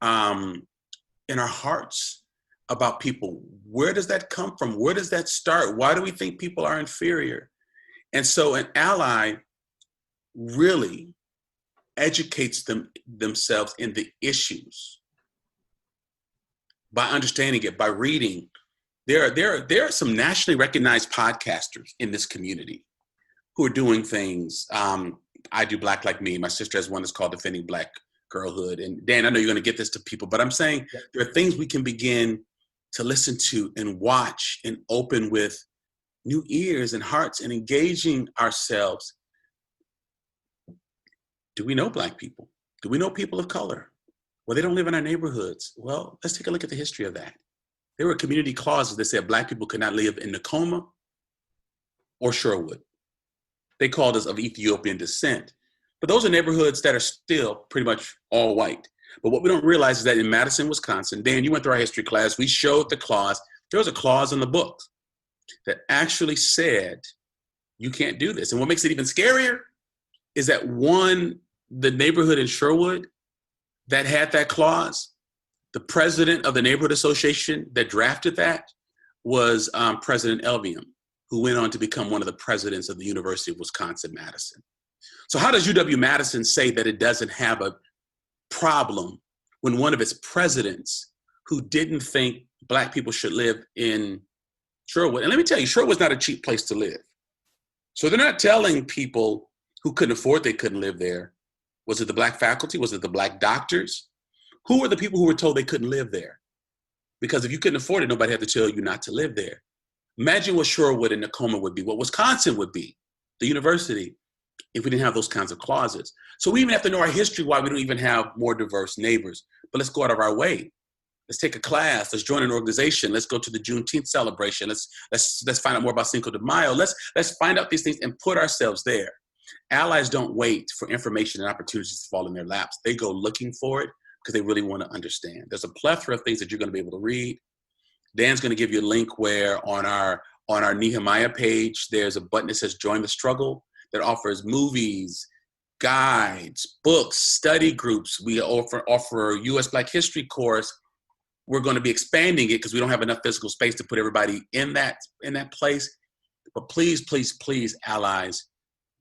A: in our hearts about people? Where does that come from? Where does that start? Why do we think people are inferior? And so an ally really educates themselves in the issues by understanding it, by reading. There are some nationally recognized podcasters in this community who are doing things. I do Black Like Me. My sister has one that's called Defending Black Girlhood. And Dan, I know you're going to get this to people, but I'm saying there are things we can begin to listen to and watch and open with new ears and hearts and engaging ourselves. Do we know Black people? Do we know people of color? Well, they don't live in our neighborhoods. Well, let's take a look at the history of that. There were community clauses that said Black people could not live in Nakoma or Sherwood. They called us of Ethiopian descent. But those are neighborhoods that are still pretty much all white. But what we don't realize is that in Madison, Wisconsin, Dan, you went through our history class, we showed the clause. There was a clause in the book that actually said, you can't do this. And what makes it even scarier is that the neighborhood in Sherwood that had that clause, the president of the neighborhood association that drafted that was President Elvium, who went on to become one of the presidents of the University of Wisconsin-Madison. So how does UW-Madison say that it doesn't have a problem when one of its presidents who didn't think Black people should live in Sherwood, and let me tell you, Sherwood's not a cheap place to live. So they're not telling people who couldn't afford, they couldn't live there. Was it the Black faculty? Was it the Black doctors? Who were the people who were told they couldn't live there? Because if you couldn't afford it, nobody had to tell you not to live there. Imagine what Sherwood and Nakoma would be, what Wisconsin would be, the university, if we didn't have those kinds of clauses. So we even have to know our history why we don't even have more diverse neighbors. But let's go out of our way. Let's take a class. Let's join an organization. Let's go to the Juneteenth celebration. Let's find out more about Cinco de Mayo. Let's find out these things and put ourselves there. Allies don't wait for information and opportunities to fall in their laps. They go looking for it because they really want to understand. There's a plethora of things that you're going to be able to read. Dan's going to give you a link where on our Nehemiah page, there's a button that says Join the Struggle that offers movies, guides, books, study groups. We offer a U.S. Black History course. We're going to be expanding it because we don't have enough physical space to put everybody in that place. But please, please, please, allies,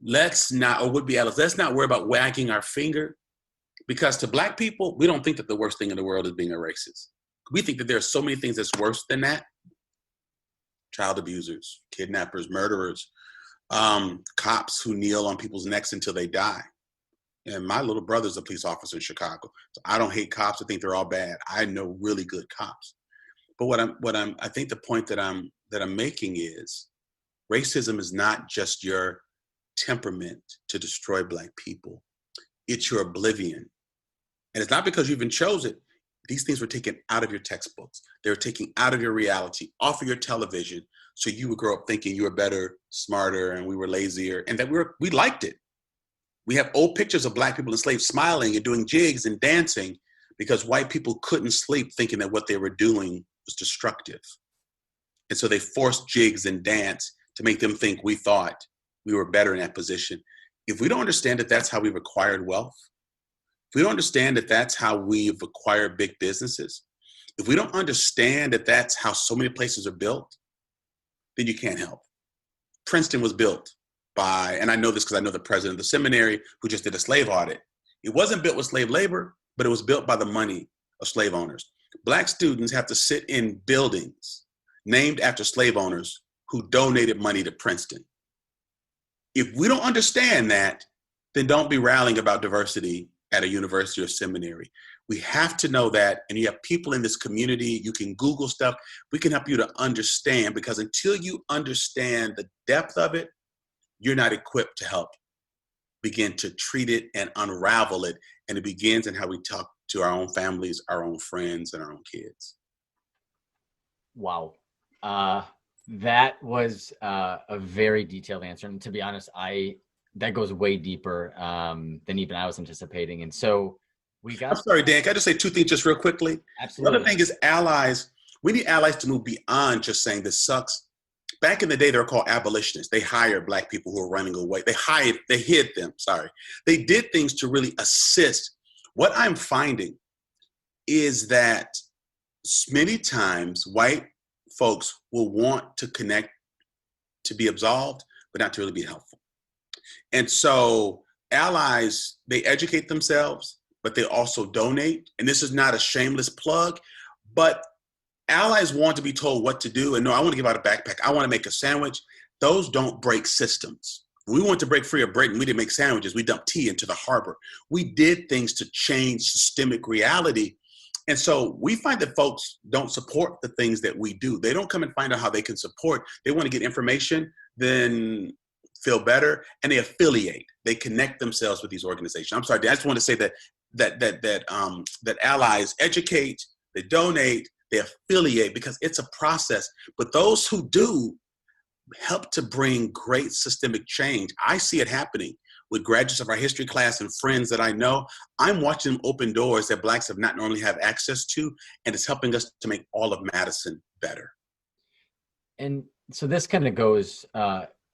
A: let's not worry about wagging our finger, because to Black people, we don't think that the worst thing in the world is being a racist. We think that there are so many things that's worse than that. Child abusers, kidnappers, murderers, cops who kneel on people's necks until they die. And my little brother's a police officer in Chicago. So I don't hate cops. I think they're all bad. I know really good cops. But I think the point that I'm making is racism is not just your temperament to destroy Black people. It's your oblivion. And it's not because you even chose it. These things were taken out of your textbooks. They were taken out of your reality, off of your television, so you would grow up thinking you were better, smarter, and we were lazier, and that we liked it. We have old pictures of Black people enslaved smiling and doing jigs and dancing because white people couldn't sleep thinking that what they were doing was destructive. And so they forced jigs and dance to make them think we thought we were better in that position. If we don't understand that that's how we've acquired wealth, if we don't understand that that's how we've acquired big businesses, if we don't understand that that's how so many places are built, then you can't help. Princeton was built by, and I know this because I know the president of the seminary who just did a slave audit. It wasn't built with slave labor, but it was built by the money of slave owners. Black students have to sit in buildings named after slave owners who donated money to Princeton. If we don't understand that, then don't be rallying about diversity at a university or seminary. We have to know that, and you have people in this community, you can Google stuff, we can help you to understand, because until you understand the depth of it, you're not equipped to help begin to treat it and unravel it. And it begins in how we talk to our own families, our own friends, and our own kids.
D: Wow. That was a very detailed answer. And to be honest, that goes way deeper than even I was anticipating. And so I'm
A: sorry, Dan, can I just say two things just real quickly?
D: Absolutely.
A: The other thing is allies. We need allies to move beyond just saying this sucks. Back in the day, they were called abolitionists. They hired Black people who were running away. They hid them, sorry. They did things to really assist. What I'm finding is that many times white folks will want to connect to be absolved, but not to really be helpful. And so allies, they educate themselves, but they also donate. And this is not a shameless plug, but allies want to be told what to do. And no, I want to give out a backpack. I want to make a sandwich. Those don't break systems. When we wanted to break free of Britain, we didn't make sandwiches. We dumped tea into the harbor. We did things to change systemic reality. And so we find that folks don't support the things that we do. They don't come and find out how they can support. They want to get information, then feel better, and they affiliate. They connect themselves with these organizations. I'm sorry, I just want to say that allies educate, they donate, they affiliate, because it's a process. But those who do help to bring great systemic change. I see it happening with graduates of our history class and friends that I know. I'm watching them open doors that Blacks have not normally have access to, and it's helping us to make all of Madison better.
D: And so this kind of goes,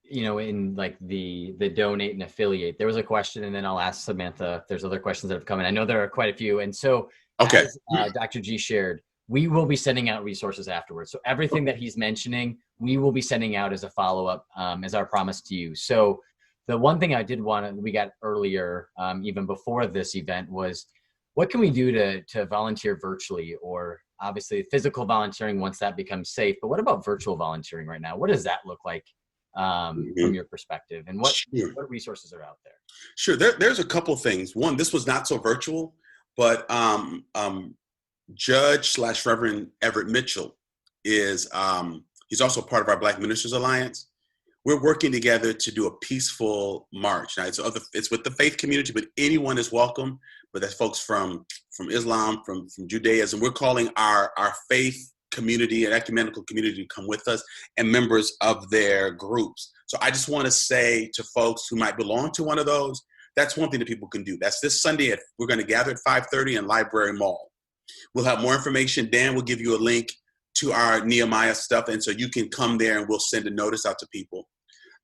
D: in like the donate and affiliate. There was a question, and then I'll ask Samantha if there's other questions that have come in. I know there are quite a few. And so
A: okay.
D: As Dr. G shared, we will be sending out resources afterwards. So everything that he's mentioning, we will be sending out as a follow-up, as our promise to you. So the one thing I did we got earlier, even before this event, was what can we do to volunteer virtually, or obviously physical volunteering once that becomes safe, but what about virtual volunteering right now? What does that look like from your perspective, and what resources are out there?
A: Sure, there's a couple things. One, this was not so virtual, but Judge / Reverend Everett Mitchell is, he's also part of our Black Ministers Alliance. We're working together to do a peaceful march. Now, it's with the faith community, but anyone is welcome. But that's folks from Islam, from Judaism. We're calling our faith community and ecumenical community to come with us, and members of their groups. So I just want to say to folks who might belong to one of those, that's one thing that people can do. That's this Sunday. We're going to gather at 5:30 in Library Mall. We'll have more information. Dan will give you a link to our Nehemiah stuff, and so you can come there and we'll send a notice out to people.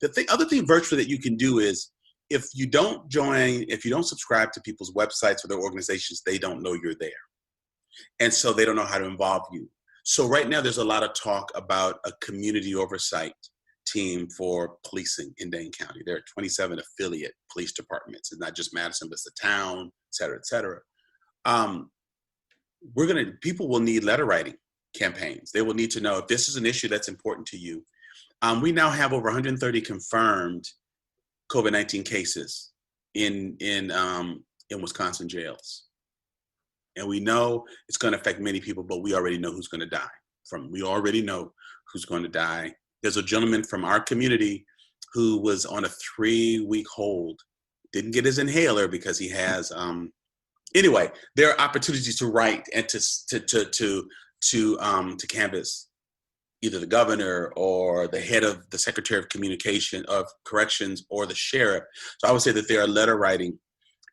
A: The other thing virtually that you can do is, if you don't subscribe to people's websites or their organizations, they don't know you're there. And so they don't know how to involve you. So right now there's a lot of talk about a community oversight team for policing in Dane County. There are 27 affiliate police departments. It's not just Madison, but it's the town, et cetera, et cetera. People will need letter writing campaigns. They will need to know if this is an issue that's important to you. We now have over 130 confirmed COVID-19 cases in Wisconsin jails. And we know it's going to affect many people, but we already know who's going to die. We already know who's going to die. There's a gentleman from our community who was on a 3-week hold, didn't get his inhaler because he has, anyway, there are opportunities to write and to canvass either the governor or the head of the Secretary of Corrections or the sheriff. So I would say that there are letter writing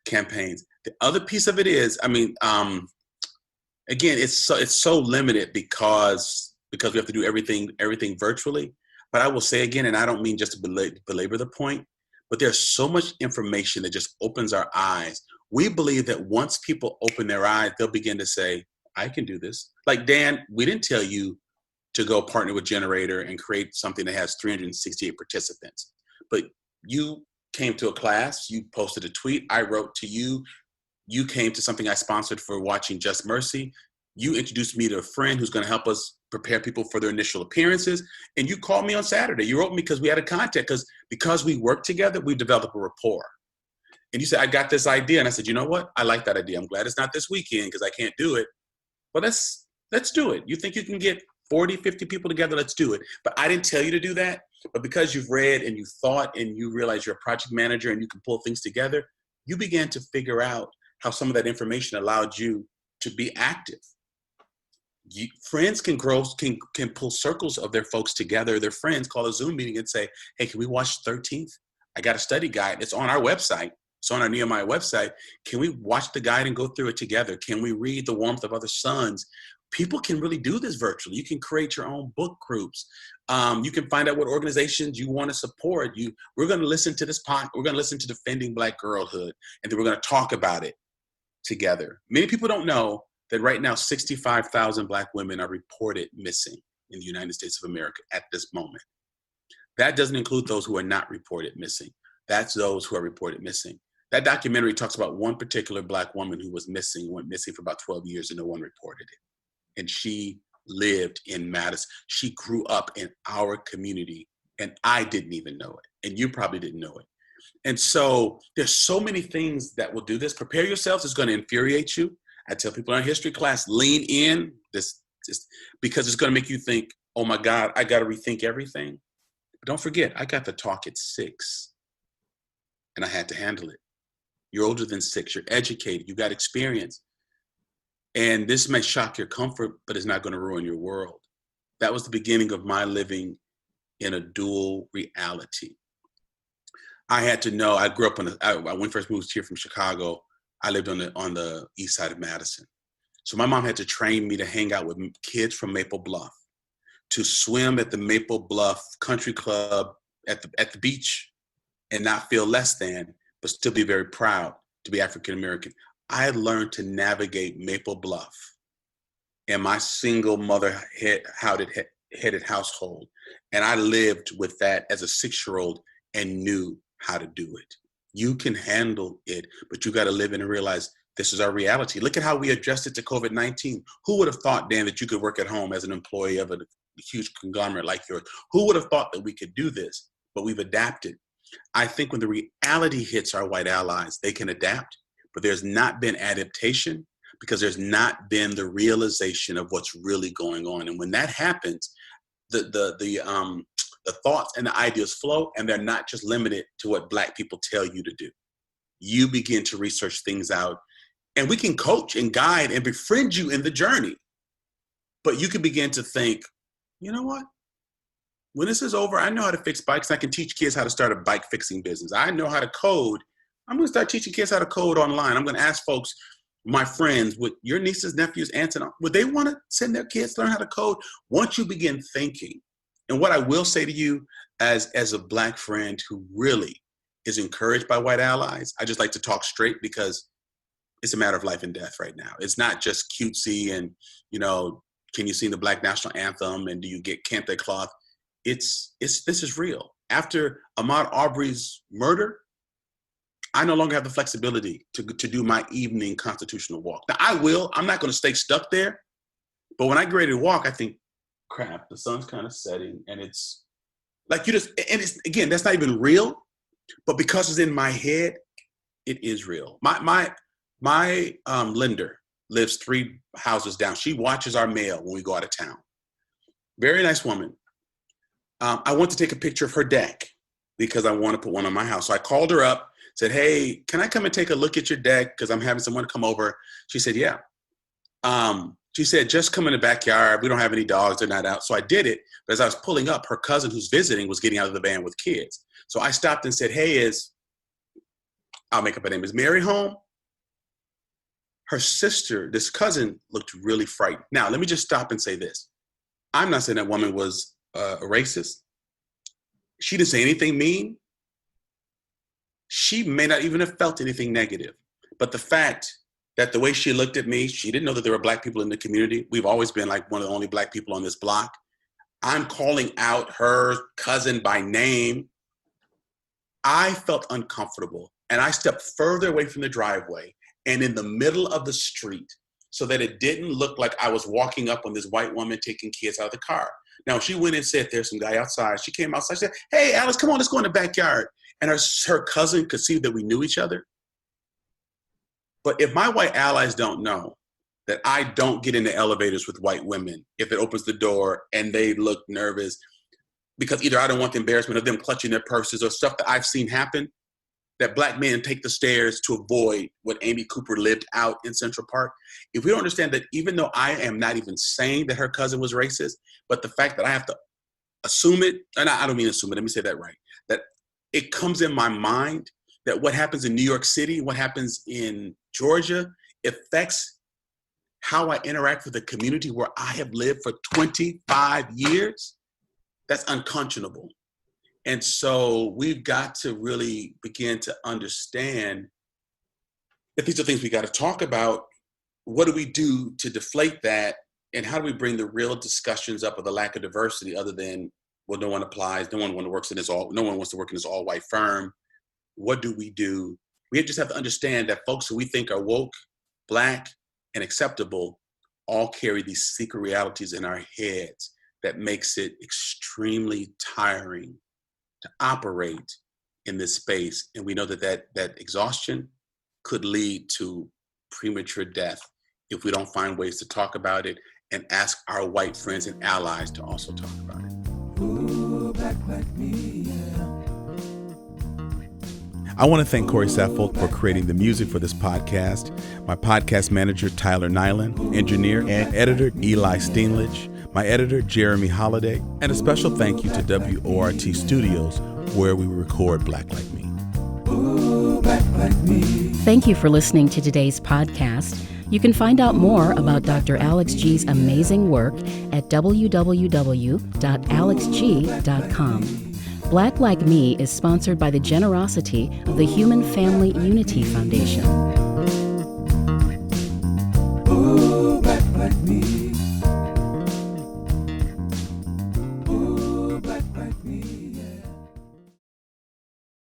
A: campaigns. The other piece of it is, again, it's so limited because we have to do everything virtually. But I will say again, and I don't mean just to belabor the point, but there's so much information that just opens our eyes. We believe that once people open their eyes, they'll begin to say, I can do this. Like, Dan, we didn't tell you to go partner with Generator and create something that has 368 participants. But you came to a class, you posted a tweet, I wrote to you, you came to something I sponsored for Watching Just Mercy. You introduced me to a friend who's going to help us prepare people for their initial appearances. And you called me on Saturday. You wrote me because we had a contact, because we worked together, we developed a rapport. And you said, I got this idea. And I said, you know what? I like that idea. I'm glad it's not this weekend because I can't do it. Well, let's do it. You think you can get 40, 50 people together? Let's do it. But I didn't tell you to do that. But because you've read and you thought and you realize you're a project manager and you can pull things together, you began to figure out how some of that information allowed you to be active. Friends can pull circles of their folks together, their friends, call a Zoom meeting and say, hey, can we watch 13th? I got a study guide. It's on our website. It's on our Nehemiah website. Can we watch the guide and go through it together? Can we read The Warmth of Other Suns? People can really do this virtually. You can create your own book groups. You can find out what organizations you want to support. We're going to listen to this podcast. We're going to listen to Defending Black Girlhood, and then we're going to talk about it together. Many people don't know that right now 65,000 Black women are reported missing in the United States of America at this moment. That doesn't include those who are not reported missing. That's those who are reported missing. That documentary talks about one particular Black woman who went missing for about 12 years and no one reported it. And she lived in Madison. She grew up in our community and I didn't even know it. And you probably didn't know it. And so there's so many things that will do this. Prepare yourselves. It's going to infuriate you. I tell people in our history class, lean in this because it's going to make you think, oh my God, I got to rethink everything. But don't forget, I got the talk at 6 and I had to handle it. You're older than 6. You're educated. You got experience. And this may shock your comfort, but it's not going to ruin your world. That was the beginning of my living in a dual reality. I had to know, I grew up when I first moved here from Chicago, I lived on the east side of Madison. So my mom had to train me to hang out with kids from Maple Bluff, to swim at the Maple Bluff Country Club at the beach and not feel less than, but still be very proud to be African American. I had learned to navigate Maple Bluff in my single mother-headed household. And I lived with that as a 6-year-old and knew how to do it. You can handle it, but you got to live in and realize this is our reality. Look at how we adjusted to COVID-19. Who would have thought, Dan, that you could work at home as an employee of a huge conglomerate like yours? Who would have thought that we could do this? But we've adapted. I think when the reality hits our white allies, they can adapt, but there's not been adaptation because there's not been the realization of what's really going on. And when that happens, the thoughts and the ideas flow, and they're not just limited to what Black people tell you to do. You begin to research things out, and we can coach and guide and befriend you in the journey. But you can begin to think, you know what? When this is over, I know how to fix bikes. I can teach kids how to start a bike fixing business. I know how to code. I'm going to start teaching kids how to code online. I'm going to ask folks, my friends, with your nieces, nephews, aunts, and would they want to send their kids to learn how to code? Once you begin thinking, and what I will say to you as a Black friend who really is encouraged by white allies, I just like to talk straight because it's a matter of life and death right now. It's not just cutesy and, can you sing the Black National Anthem and do you get kente cloth? This is real. After Ahmaud Arbery's murder, I no longer have the flexibility to do my evening constitutional walk. Now I'm not going to stay stuck there, but when I get ready to walk, I think, crap, the sun's kind of setting and it's like again, that's not even real, but because it's in my head, it is real. My lender lives 3 houses down. She watches our mail when we go out of town. Very nice woman. I want to take a picture of her deck because I want to put one on my house. So I called her up, said, hey, can I come and take a look at your deck? Because I'm having someone come over. She said, yeah. She said, just come in the backyard. We don't have any dogs. They're not out. So I did it. But as I was pulling up, her cousin who's visiting was getting out of the van with kids. So I stopped and said, hey, I'll make up her name. Is Mary home? Her sister, this cousin, looked really frightened. Now, let me just stop and say this. I'm not saying that woman was a racist. She didn't say anything mean. She may not even have felt anything negative. But the fact that the way she looked at me, she didn't know that there were Black people in the community. We've always been like one of the only Black people on this block. I'm calling out her cousin by name. I felt uncomfortable. And I stepped further away from the driveway and in the middle of the street so that it didn't look like I was walking up on this white woman taking kids out of the car. Now, she went and said, there's some guy outside. She came outside, she said, hey, Alice, come on, let's go in the backyard. And her cousin could see that we knew each other. But if my white allies don't know that I don't get into elevators with white women if it opens the door and they look nervous, because either I don't want the embarrassment of them clutching their purses or stuff that I've seen happen, that Black men take the stairs to avoid what Amy Cooper lived out in Central Park. If we don't understand that even though I am not even saying that her cousin was racist, but the fact that I have to assume it, and I don't mean assume it, let me say that right, that it comes in my mind that what happens in New York City, what happens in Georgia, affects how I interact with the community where I have lived for 25 years, that's unconscionable. And so we've got to really begin to understand that these are things we got to talk about. What do we do to deflate that? And how do we bring the real discussions up of the lack of diversity other than, well, no one applies, no one wants to work in this all-white firm. What do? We just have to understand that folks who we think are woke, Black, and acceptable all carry these secret realities in our heads that makes it extremely tiring to operate in this space. And we know that exhaustion could lead to premature death if we don't find ways to talk about it and ask our white friends and allies to also talk about it.
B: Ooh, Black like me, yeah.
A: I want to thank Corey Saffold for creating the music for this podcast, my podcast manager, Tyler Nyland, engineer and editor, Eli Steenlich, my editor, Jeremy Holiday, and a special thank you to WORT Studios, where we record Black Like Me.
B: Ooh, Black like me.
C: Thank you for listening to today's podcast. You can find out more about Dr. Alex G's amazing work at www.alexg.com. Black Like Me is sponsored by the generosity of the Human Family Unity Foundation.
B: Ooh, Black like me.